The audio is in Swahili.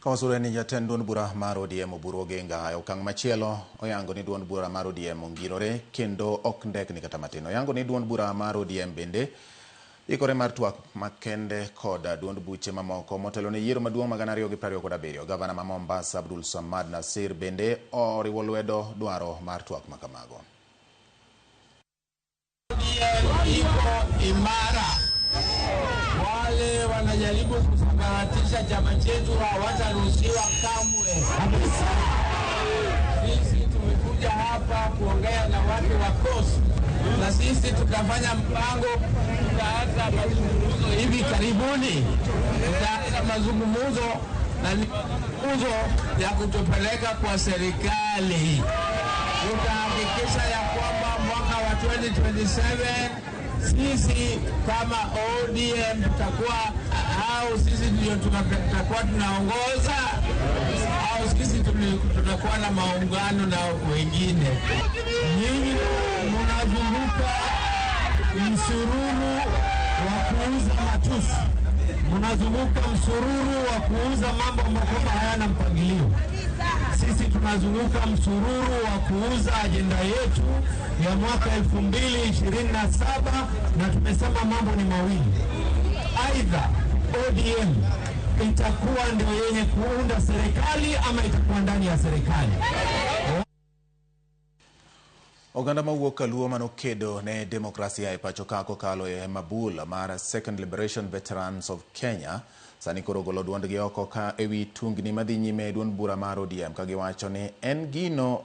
Kawasure ni jatend duond bura mar ODM Oburu Oginga e okang' machielo oyango ni duond bura mar ODM ongirore kendo ok ndekni kata matin. Oyango ni duond bura mar ODM bende ikore mar twak makende kod duond buche mamoko motelo ne yiero maduong' ma 2027. Gavana ma Mombasa Abdul Samad Nasir bende oriwo lwedo dwaro mar twak makamago. Wale wanajaribu kusambaratisha chama chetu hawataruhusiwa kamwe. Sisi tumekuja hapa kuongea na watu wa Coast, na sisi tutafanya mpango, tutaanza mazungumzo hivi karibuni. Tutaanza mazungumzo na mazungumzo ya kutupeleka kwa serikali. Tutahakikisha ya kwamba mwaka wa 2027 sisi kama ODM tutakuwa au sisi ndio tutakuwa tunaongoza au sisi tutakuwa na maungano na wengine. Nyinyi mnazunguka msururu wa kuuza matusi, mnazunguka msururu wa kuuza mambo ambayo hayana mpangilio. Sisi tunazunguka msururu wa kuuza ajenda yetu ya mwaka 2027 na tumesema mambo ni mawili. Aidha ODM itakuwa ndio yenye kuunda serikali ama itakuwa ndani ya serikali. Oganda mawuok Kaluo manokedo ne demokrasia e pacho ka kokalo e mabul mar Second Liberation Veterans of Kenya sani koro golo duondgi oko ka ewi tungni madhi nyime duond bura mar ODM ka giwacho ni en gino